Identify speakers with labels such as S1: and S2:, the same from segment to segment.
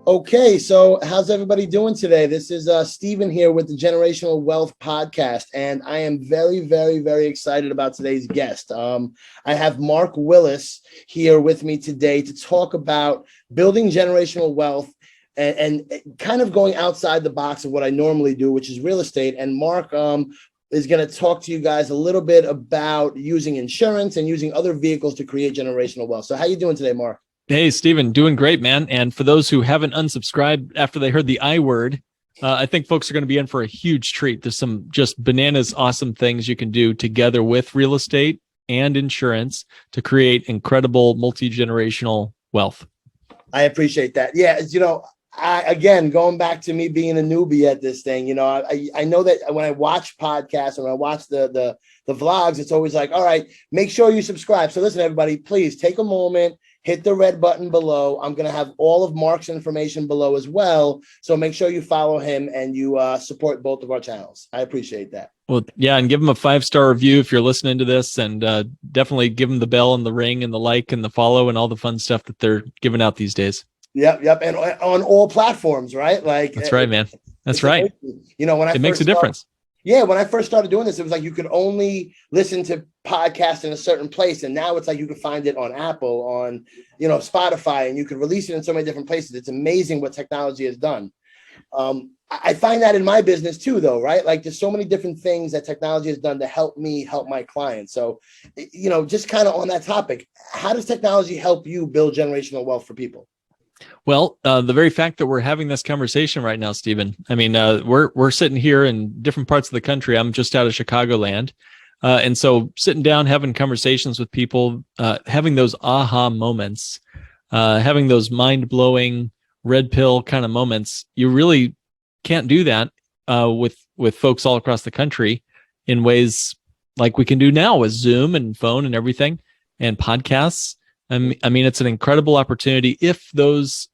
S1: Okay, so how's everybody doing today? This is Stephen here with the Generational Wealth Podcast, and I am very, very, very excited about today's guest. I have Mark Willis here with me today to talk about building generational wealth and kind of going outside the box of what I normally do, which is real estate. And Mark is going to talk to you guys a little bit about using insurance and using other vehicles to create generational wealth. So how you doing today, Mark?
S2: Hey, Stephen, doing great, man. And for those who haven't unsubscribed after they heard the I word, I think folks are going to be in for a huge treat. There's some just bananas awesome things you can do together with real estate and insurance to create incredible multi-generational wealth.
S1: I appreciate that. Yeah, again, going back to me being a newbie at this thing, I know that when I watch podcasts and when I watch the vlogs, it's always like, all right, make sure you subscribe. So listen, everybody, please take a moment, hit the red button below. I'm going to have all of Mark's information below as well. So make sure you follow him and you support both of our channels. I appreciate that.
S2: Well, yeah, and give him a 5-star review if you're listening to this, and definitely give him the bell and the ring and the like and the follow and all the fun stuff that they're giving out these days.
S1: Yep. And on all platforms, right? Like
S2: that's right, man. That's right.
S1: When
S2: it makes a difference.
S1: Yeah, when I first started doing this, it was like you could only listen to podcasts in a certain place, and now it's like you can find it on Apple, on Spotify, and you can release it in so many different places. It's amazing what technology has done. I find that in my business too, though, right? Like there's so many different things that technology has done to help me help my clients. So, just kind of on that topic, how does technology help you build generational wealth for people?
S2: Well, the very fact that we're having this conversation right now, Stephen, I mean, we're sitting here in different parts of the country. I'm just out of Chicagoland. And so sitting down, having conversations with people, having those aha moments, having those mind-blowing red pill kind of moments, you really can't do that with folks all across the country in ways like we can do now with Zoom and phone and everything and podcasts. I mean, it's an incredible opportunity if those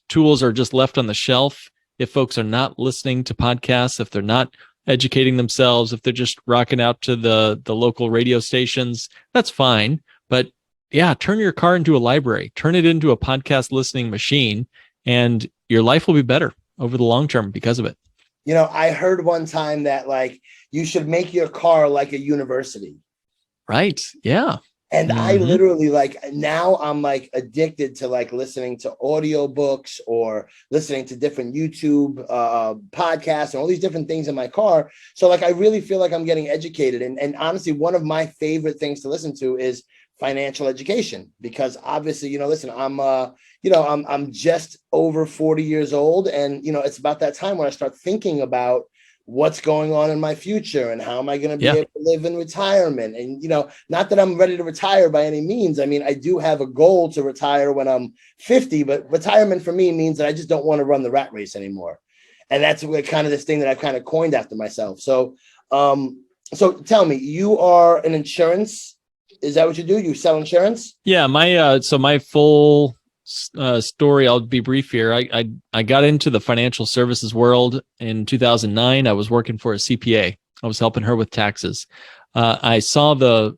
S2: tools are just left on the shelf, if folks are not listening to podcasts, if they're not educating themselves, if they're just rocking out to the local radio stations, that's fine. But yeah, turn your car into a library, turn it into a podcast listening machine, and your life will be better over the long term because of it.
S1: I heard one time that like you should make your car like a university.
S2: Right. Yeah.
S1: And I literally now I'm like addicted to like listening to audiobooks or listening to different YouTube podcasts and all these different things in my car. So like, I really feel like I'm getting educated. And honestly, one of my favorite things to listen to is financial education, because obviously, listen, I'm just over 40 years old. And, it's about that time when I start thinking about what's going on in my future and how am I going to be able to live in retirement. And, not that I'm ready to retire by any means. I mean, I do have a goal to retire when I'm 50, but retirement for me means that I just don't want to run the rat race anymore. And that's kind of this thing that I've kind of coined after myself. So, so tell me, you are an insurance. Is that what you do? You sell insurance?
S2: Yeah. My full story, I'll be brief here. I got into the financial services world in 2009. I was working for a CPA. I was helping her with taxes. I saw the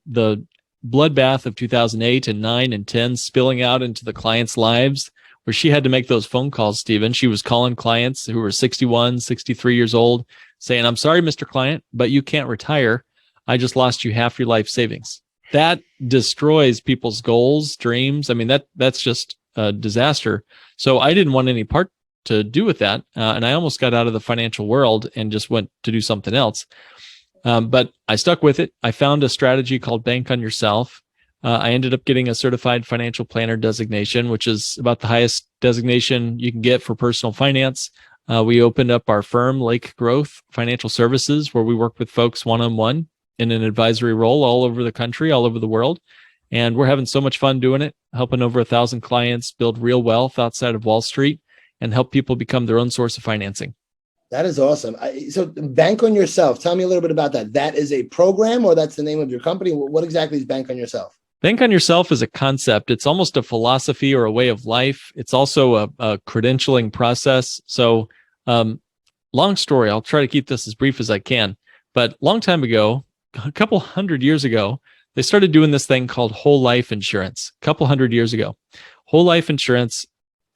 S2: bloodbath of 2008 and 9 and 10 spilling out into the clients' lives, where she had to make those phone calls, Stephen. She was calling clients who were 61, 63 years old, saying, "I'm sorry, Mr. Client, but you can't retire. I just lost you half your life savings." That destroys people's goals, dreams. I mean, that's just a disaster. So I didn't want any part to do with that. And I almost got out of the financial world and just went to do something else. But I stuck with it. I found a strategy called Bank on Yourself. I ended up getting a certified financial planner designation, which is about the highest designation you can get for personal finance. We opened up our firm, Lake Growth Financial Services, where we work with folks one-on-one in an advisory role all over the country, all over the world. And we're having so much fun doing it, helping over 1,000 clients build real wealth outside of Wall Street and help people become their own source of financing.
S1: That is awesome. So Bank on Yourself, tell me a little bit about that. That is a program, or that's the name of your company? What exactly is Bank on Yourself?
S2: Bank on Yourself is a concept. It's almost a philosophy or a way of life. It's also a credentialing process. So long story, I'll try to keep this as brief as I can. But long time ago, a couple hundred years ago, they started doing this thing called whole life insurance. A couple hundred years ago, whole life insurance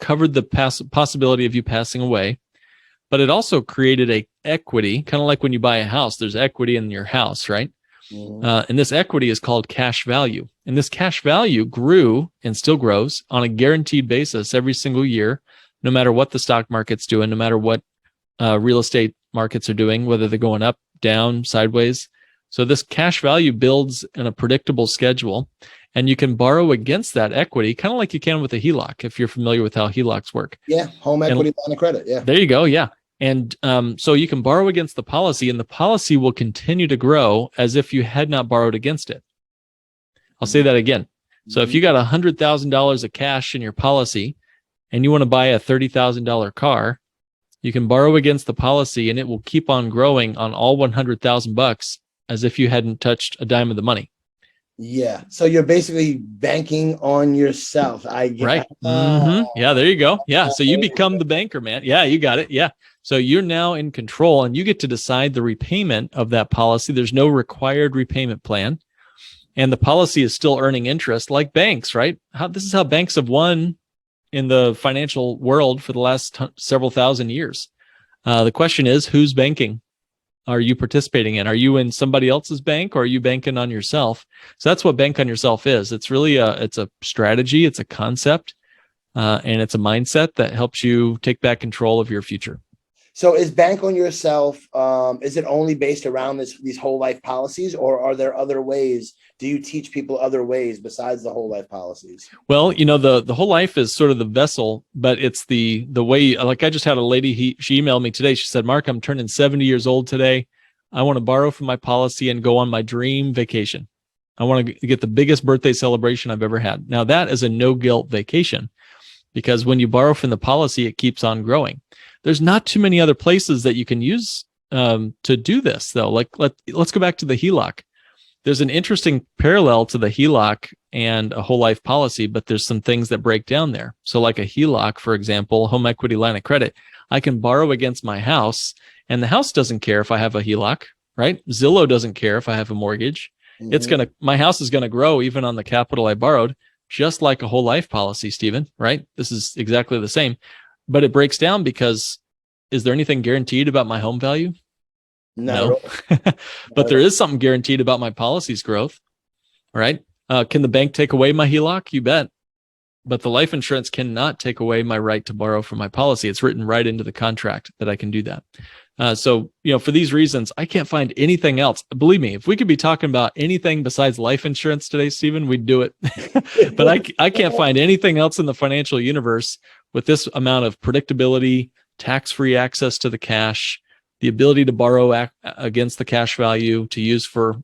S2: covered the possibility of you passing away, but it also created a equity, kind of like when you buy a house, there's equity in your house, right? And this equity is called cash value. And this cash value grew and still grows on a guaranteed basis every single year, no matter what the stock market's doing, no matter what real estate markets are doing, whether they're going up, down, sideways. So this cash value builds in a predictable schedule, and you can borrow against that equity, kind of like you can with a HELOC, if you're familiar with how HELOCs work.
S1: Yeah, home equity line of credit. Yeah.
S2: There you go. Yeah. And so you can borrow against the policy, and the policy will continue to grow as if you had not borrowed against it. I'll say that again. So if you got $100,000 of cash in your policy and you want to buy a $30,000 car, you can borrow against the policy, and it will keep on growing on all $100,000 as if you hadn't touched a dime of the money.
S1: Yeah. So you're basically banking on yourself.
S2: Right. Yeah, there you go. Yeah. So you become the banker, man. Yeah, you got it. Yeah. So you're now in control, and you get to decide the repayment of that policy. There's no required repayment plan, and the policy is still earning interest like banks, right? This is how banks have won in the financial world for the last several thousand years. The question is, who's banking? Are you participating in? Are you in somebody else's bank, or are you banking on yourself? So that's what bank on yourself is. It's really it's a strategy, it's a concept, and it's a mindset that helps you take back control of your future.
S1: So is bank on yourself, is it only based around these whole life policies, or are there other ways? Do you teach people other ways besides the whole life policies?
S2: Well, the whole life is sort of the vessel, but it's the way, like I just had a lady, she emailed me today. She said, Mark, I'm turning 70 years old today. I want to borrow from my policy and go on my dream vacation. I want to get the biggest birthday celebration I've ever had. Now that is a no guilt vacation, because when you borrow from the policy, it keeps on growing. There's not too many other places that you can use to do this, though. Like let's go back to the HELOC. There's an interesting parallel to the HELOC and a whole life policy, but there's some things that break down there. So like a HELOC, for example, home equity line of credit, I can borrow against my house, and the house doesn't care if I have a HELOC, right? Zillow doesn't care if I have a mortgage. My house is going to grow even on the capital I borrowed, just like a whole life policy, Stephen, right? This is exactly the same, but it breaks down because is there anything guaranteed about my home value? No. But there is something guaranteed about my policy's growth, right? Can the bank take away my HELOC? You bet. But the life insurance cannot take away my right to borrow from my policy. It's written right into the contract that I can do that. So, for these reasons, I can't find anything else. Believe me, if we could be talking about anything besides life insurance today, Stephen, we'd do it. But I can't find anything else in the financial universe with this amount of predictability, tax-free access to the cash, the ability to borrow against the cash value to use for,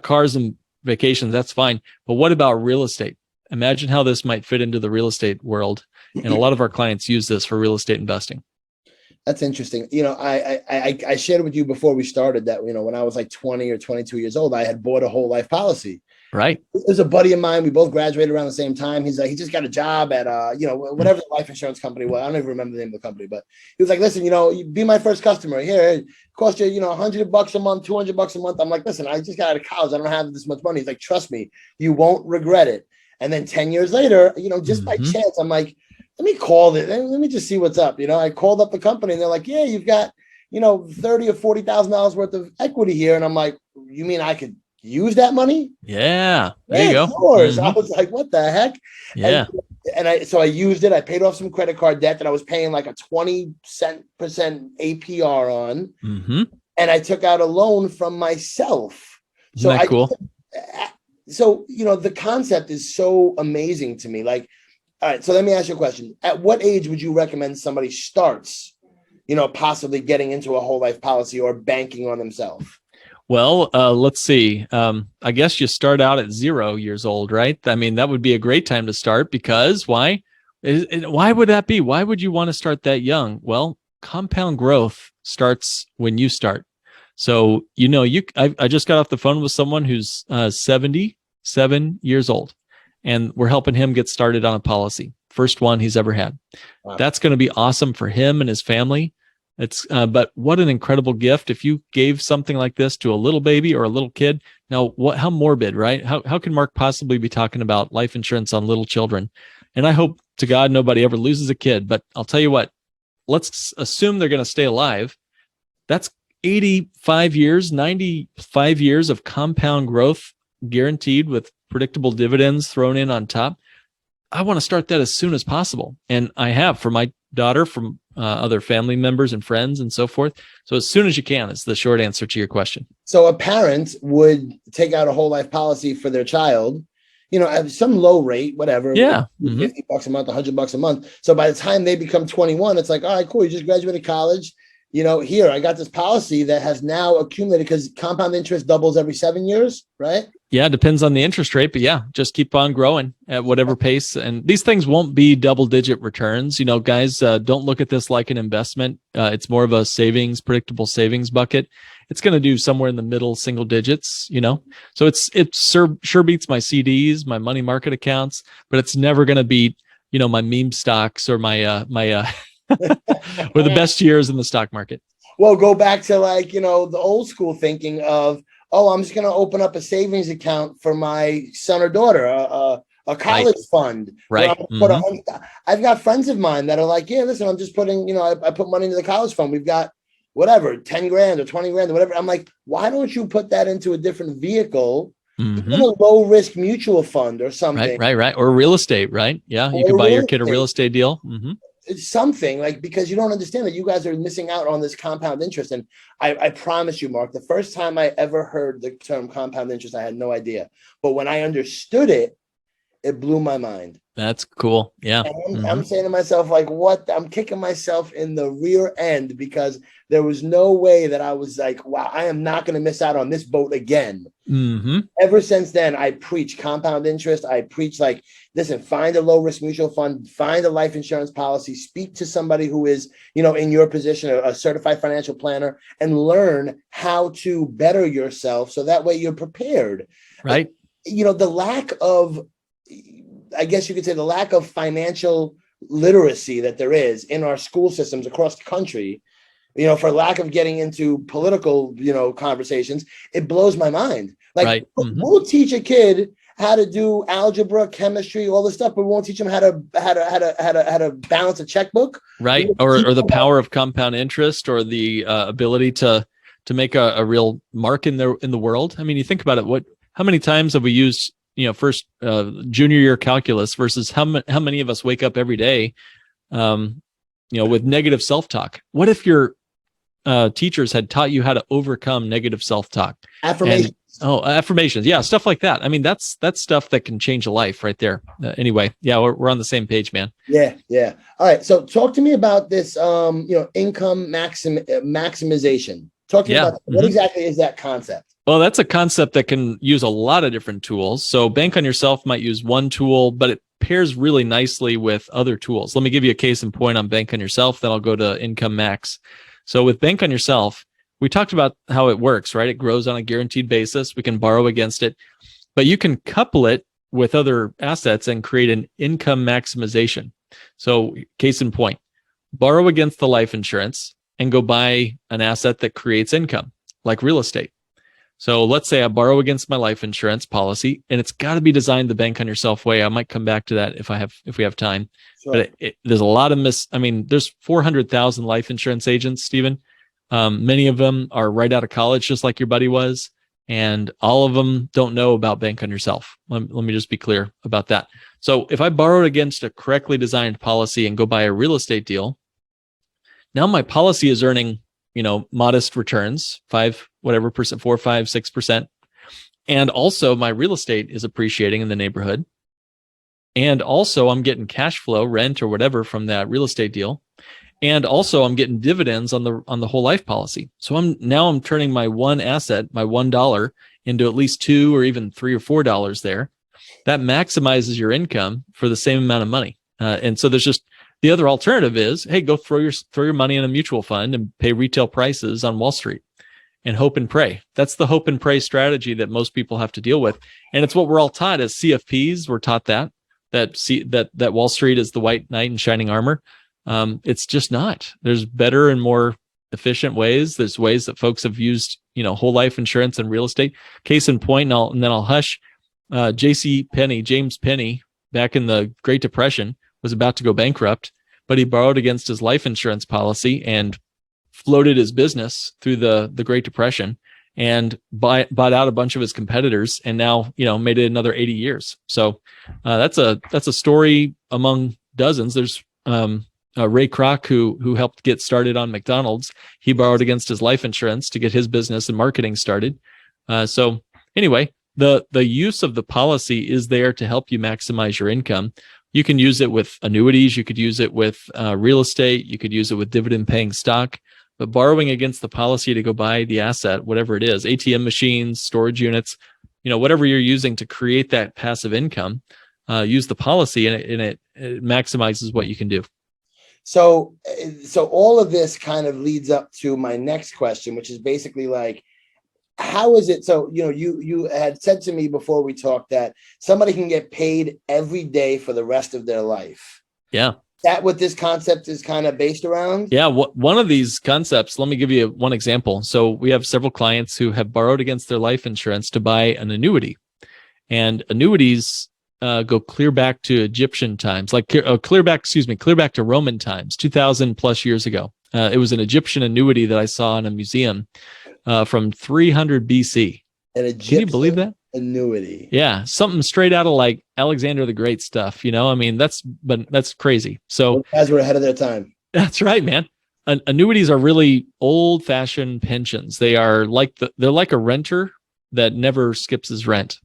S2: cars and vacations. That's fine. But what about real estate? Imagine how this might fit into the real estate world. And a lot of our clients use this for real estate investing.
S1: That's interesting. I shared with you before we started that, when I was like 20 or 22 years old, I had bought a whole life policy.
S2: Right.
S1: There's a buddy of mine. We both graduated around the same time. He's like, he just got a job at, whatever the life insurance company was. I don't even remember the name of the company, but he was like, listen, you be my first customer here. It cost you, $100 a month, $200 a month. I'm like, listen, I just got out of college. I don't have this much money. He's like, trust me, you won't regret it. And then 10 years later, just by chance, I'm like, let me call it. Let me just see what's up. I called up the company and they're like, yeah, you've got, $30,000 or $40,000 worth of equity here. And I'm like, you mean I could use that money?
S2: Yeah. There you go.
S1: Yours. I was like, what the heck?
S2: Yeah.
S1: And I used it. I paid off some credit card debt that I was paying like a 20% APR on. And I took out a loan from myself.
S2: Isn't that cool?
S1: So, the concept is so amazing to me. Like, all right, so let me ask you a question. At what age would you recommend somebody starts, possibly getting into a whole life policy or banking on themselves?
S2: Well, let's see. I guess you start out at 0 years old, right? I mean, that would be a great time to start, because why? Why would that be? Why would you want to start that young? Well, compound growth starts when you start. So, I just got off the phone with someone who's 77 years old, and we're helping him get started on a policy. First one he's ever had. Wow. That's going to be awesome for him and his family. But what an incredible gift if you gave something like this to a little baby or a little kid. Now, how morbid, right? How can Mark possibly be talking about life insurance on little children? And I hope to God nobody ever loses a kid. But I'll tell you what, let's assume they're going to stay alive. That's 85 years, 95 years of compound growth guaranteed with predictable dividends thrown in on top. I want to start that as soon as possible. And I have for my daughter, from other family members and friends and so forth. So as soon as you can is the short answer to your question.
S1: So a parent would take out a whole life policy for their child, at some low rate, whatever.
S2: Yeah.
S1: $50 a month, $100 a month. So by the time they become 21, it's like, all right, cool. You just graduated college. Here, I got this policy that has now accumulated because compound interest doubles every 7 years, right?
S2: Yeah, depends on the interest rate, but yeah, just keep on growing at whatever pace. And these things won't be double-digit returns. Guys, don't look at this like an investment. It's more of a predictable savings bucket. It's going to do somewhere in the middle single digits, So it sure beats my CDs, my money market accounts, but it's never going to beat, my meme stocks or my or the best years in the stock market.
S1: Well, go back to the old school thinking of, I'm just going to open up a savings account for my son or daughter, a college fund.
S2: Right.
S1: I've got friends of mine that are like, yeah, listen, I'm just putting, I put money into the college fund. We've got whatever, 10 grand or 20 grand or whatever. I'm like, why don't you put that into a different vehicle, even a low risk mutual fund or something?
S2: Right. Or real estate, right? Yeah. You can buy your kid a real estate deal.
S1: It's something because you don't understand that you guys are missing out on this compound interest. And I promise you, Mark, the first time I ever heard the term compound interest, I had no idea. But when I understood it, it blew my mind.
S2: That's cool. Yeah.
S1: I'm saying to myself, what? I'm kicking myself in the rear end because there was no way that I was like, wow, I am not going to miss out on this boat again. Ever since then, I preach compound interest. I preach listen, find a low risk mutual fund, find a life insurance policy, speak to somebody who is, in your position, a certified financial planner, and learn how to better yourself. So that way you're prepared.
S2: Right.
S1: The lack of, I guess you could say, the lack of financial literacy that there is in our school systems across the country, for lack of getting into political, conversations, it blows my mind. We'll teach a kid how to do algebra, chemistry, all this stuff, but we won't teach them how to balance a checkbook.
S2: Right. Or the power of compound interest, or the ability to make a real mark in the world. I mean, you think about it, how many times have we used first junior year calculus versus how many of us wake up every day, with negative self-talk? What if your teachers had taught you how to overcome negative self-talk? Affirmations. Yeah. Stuff like that. I mean, that's stuff that can change a life right there. Anyway. Yeah. We're on the same page, man.
S1: Yeah. Yeah. All right. So talk to me about this, income maximization. Talk to me about what exactly is that concept?
S2: Well, that's a concept that can use a lot of different tools. So Bank on Yourself might use one tool, but it pairs really nicely with other tools. Let me give you a case in point on Bank on Yourself, then I'll go to Income Max. So with Bank on Yourself, we talked about how it works, right? It grows on a guaranteed basis. We can borrow against it, but you can couple it with other assets and create an income maximization. So case in point, borrow against the life insurance and go buy an asset that creates income, like real estate. So let's say I borrow against my life insurance policy, and it's got to be designed the Bank on Yourself way. I might come back to that if we have time. Sure. But there's a lot of there's 400,000 life insurance agents, Stephen. Many of them are right out of college, just like your buddy was, and all of them don't know about Bank on Yourself. Let me just be clear about that. So if I borrowed against a correctly designed policy and go buy a real estate deal, now my policy is earning modest returns, 5%, 4, 5, 6%. And also my real estate is appreciating in the neighborhood. And also I'm getting cash flow, rent or whatever from that real estate deal. And also I'm getting dividends on the whole life policy. So I'm turning my one asset, my $1 into at least $2 or even $3 or $4 there. That maximizes your income for the same amount of money. And so there's just, the other alternative is, hey, go throw your money in a mutual fund and pay retail prices on Wall Street and hope and pray. That's the hope and pray strategy that most people have to deal with. And it's what we're all taught as CFPs. We're taught that Wall Street is the white knight in shining armor. It's just not. There's better and more efficient ways. There's ways that folks have used, whole life insurance and real estate. Case in point, and then I'll hush. James Penny, back in the Great Depression, was about to go bankrupt, but he borrowed against his life insurance policy and floated his business through the Great Depression and bought out a bunch of his competitors, and now made it another 80 years. So that's a story among dozens. There's Ray Kroc, who helped get started on McDonald's. He borrowed against his life insurance to get his business and marketing started. So anyway, the use of the policy is there to help you maximize your income. You can use it with annuities. You could use it with real estate. You could use it with dividend paying stock. But borrowing against the policy to go buy the asset, whatever it is, ATM machines, storage units, whatever you're using to create that passive income, use the policy, and it maximizes what you can do.
S1: So all of this kind of leads up to my next question, which is basically like, how is it? So, you had said to me before we talked that somebody can get paid every day for the rest of their life.
S2: Yeah.
S1: Is that what this concept is kind of based around?
S2: Yeah. One of these concepts, let me give you one example. So we have several clients who have borrowed against their life insurance to buy an annuity, and annuities go clear back to Egyptian times, clear back to Roman times, 2000 plus years ago. It was an Egyptian annuity that I saw in a museum from 300 BC.
S1: An Egyptian
S2: Can you believe that?
S1: Annuity.
S2: Yeah, something straight out of like Alexander the Great stuff. That's crazy. So
S1: those guys were ahead of their time.
S2: That's right, man. Annuities are really old-fashioned pensions. They're like a renter that never skips his rent.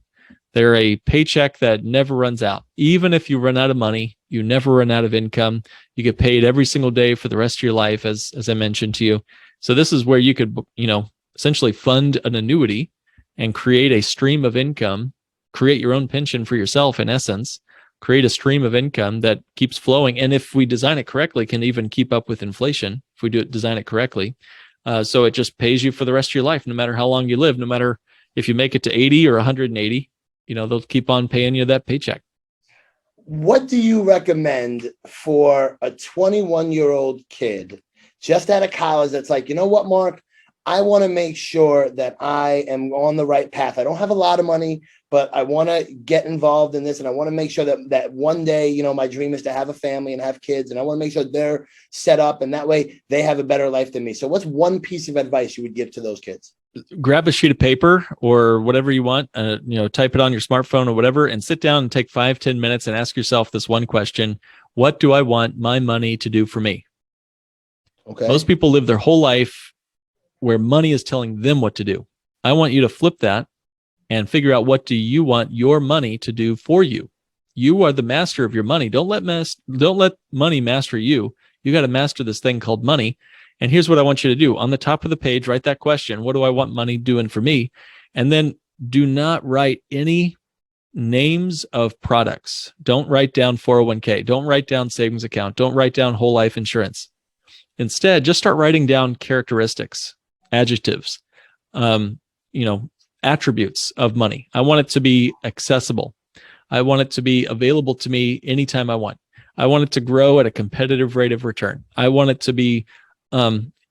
S2: They're a paycheck that never runs out. Even if you run out of money, you never run out of income. You get paid every single day for the rest of your life, as I mentioned to you. So this is where you could, essentially fund an annuity and create a stream of income, create your own pension for yourself, in essence, create a stream of income that keeps flowing. And if we design it correctly, can even keep up with inflation if we design it correctly. So it just pays you for the rest of your life, no matter how long you live, no matter if you make it to 80 or 180, they'll keep on paying you that paycheck.
S1: What do you recommend for a 21-year-old kid just out of college that's like, you know what, Mark, I want to make sure that I am on the right path. I don't have a lot of money, but I want to get involved in this. And I want to make sure that one day, my dream is to have a family and have kids. And I want to make sure they're set up, and that way they have a better life than me. So what's one piece of advice you would give to those kids?
S2: Grab a sheet of paper or whatever you want, type it on your smartphone or whatever, and sit down and take 5-10 minutes and ask yourself this one question: what do I want my money to do for me? Okay. Most people live their whole life where money is telling them what to do. I want you to flip that and figure out, what do you want your money to do for you? You are the master of your money. Don't let money master you. You got to master this thing called money. And here's what I want you to do. On the top of the page, write that question: what do I want money doing for me? And then do not write any names of products. Don't write down 401k. Don't write down savings account. Don't write down whole life insurance. Instead, just start writing down characteristics, adjectives, attributes of money. I want it to be accessible. I want it to be available to me anytime I want. I want it to grow at a competitive rate of return. I want it to be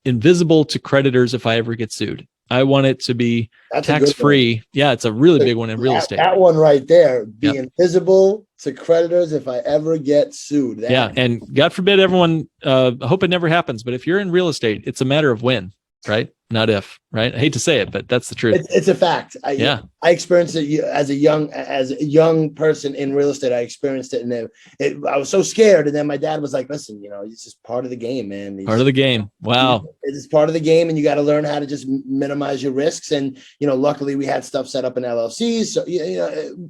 S2: invisible to creditors if I ever get sued. I want it to be tax-free. Yeah, it's a really big one in real estate.
S1: That one right there, be invisible to creditors if I ever get sued.
S2: And God forbid everyone, I hope it never happens, but if you're in real estate, it's a matter of when, right? Not if, right? I hate to say it, but that's the truth.
S1: It's a fact. I experienced it as a young person in real estate. I experienced it, and I was so scared. And then my dad was like, "Listen, it's just part of the game, man.
S2: Part of the game. Wow.
S1: It's part of the game, and you got to learn how to just minimize your risks." And luckily we had stuff set up in LLCs, so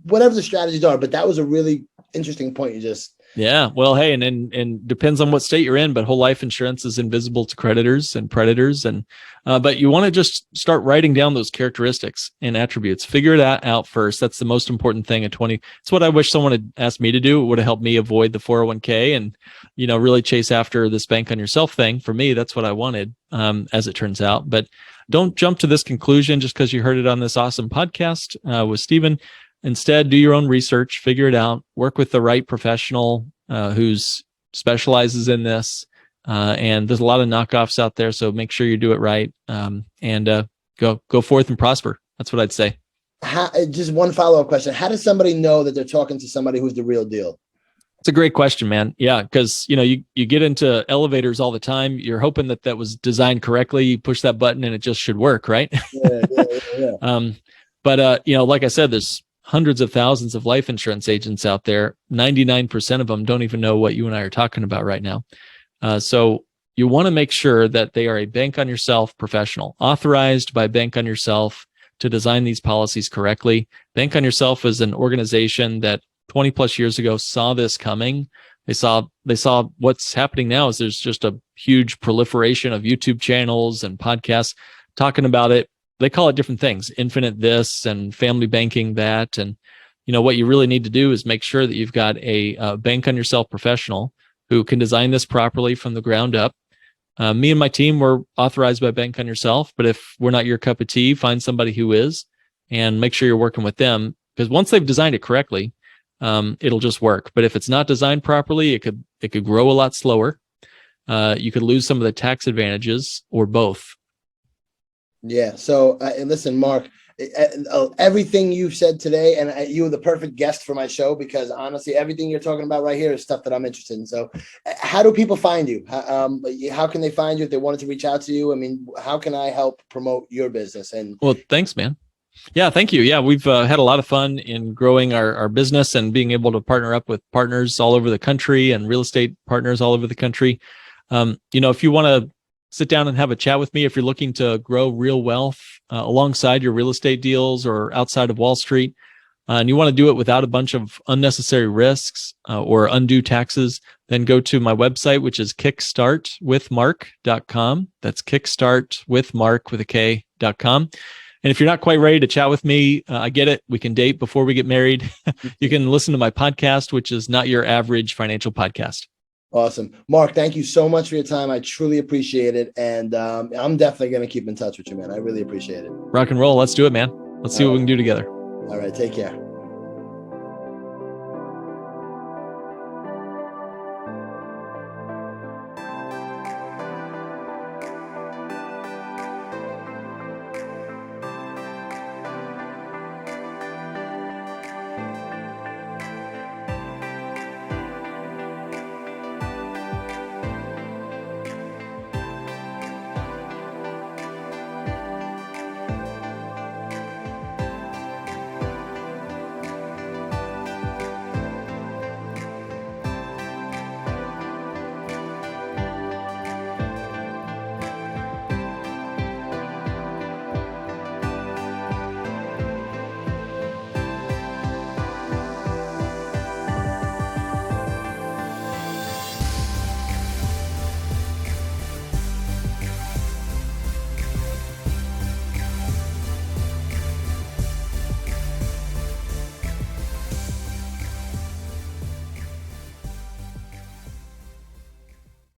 S1: whatever the strategies are. But that was a really interesting point you just.
S2: Yeah. Well, hey, and depends on what state you're in, but whole life insurance is invisible to creditors and predators. And, but you want to just start writing down those characteristics and attributes, figure it out first. That's the most important thing at 20. It's what I wish someone had asked me to do. It would have helped me avoid the 401k and, really chase after this bank on yourself thing. For me, that's what I wanted, as it turns out. But don't jump to this conclusion just because you heard it on this awesome podcast, with Stephen. Instead, do your own research, figure it out, work with the right professional who's specializes in this, And there's a lot of knockoffs out there. So make sure you do it right. And go forth and prosper. That's what I'd say.
S1: Just one follow-up question. How does somebody know that they're talking to somebody who's the real deal?
S2: It's a great question, man. Yeah, because you get into elevators all the time. You're hoping that was designed correctly. You push that button and it just should work, right?
S1: Yeah.
S2: But like I said, there's hundreds of thousands of life insurance agents out there. 99% of them don't even know what you and I are talking about right now. So you want to make sure that they are a bank on yourself professional, authorized by Bank on Yourself to design these policies correctly. Bank on Yourself is an organization that 20 plus years ago saw this coming. They saw what's happening now is there's just a huge proliferation of YouTube channels and podcasts talking about it. They call it different things, infinite this and family banking that. And what you really need to do is make sure that you've got a Bank on Yourself professional who can design this properly from the ground up. Me and my team were authorized by Bank on Yourself, but if we're not your cup of tea, find somebody who is, and make sure you're working with them, because once they've designed it correctly, it'll just work. But if it's not designed properly, it could grow a lot slower. You could lose some of the tax advantages or both.
S1: Yeah. So listen, Mark, everything you've said today, and you were the perfect guest for my show, because honestly, everything you're talking about right here is stuff that I'm interested in. So how do people find you? How can they find you if they wanted to reach out to you? I mean, how can I help promote your business?
S2: Well, thanks, man. Yeah, thank you. Yeah, we've had a lot of fun in growing our business and being able to partner up with partners all over the country and real estate partners all over the country. If you want to sit down and have a chat with me, if you're looking to grow real wealth alongside your real estate deals or outside of Wall Street, and you want to do it without a bunch of unnecessary risks or undue taxes, then go to my website, which is kickstartwithmark.com. That's kickstartwithmark.com. And if you're not quite ready to chat with me, I get it. We can date before we get married. You can listen to my podcast, which is Not Your Average Financial Podcast.
S1: Awesome. Mark, thank you so much for your time. I truly appreciate it. And I'm definitely going to keep in touch with you, man. I really appreciate it.
S2: Rock and roll. Let's do it, man. Let's see what we can do together.
S1: All right. Take care.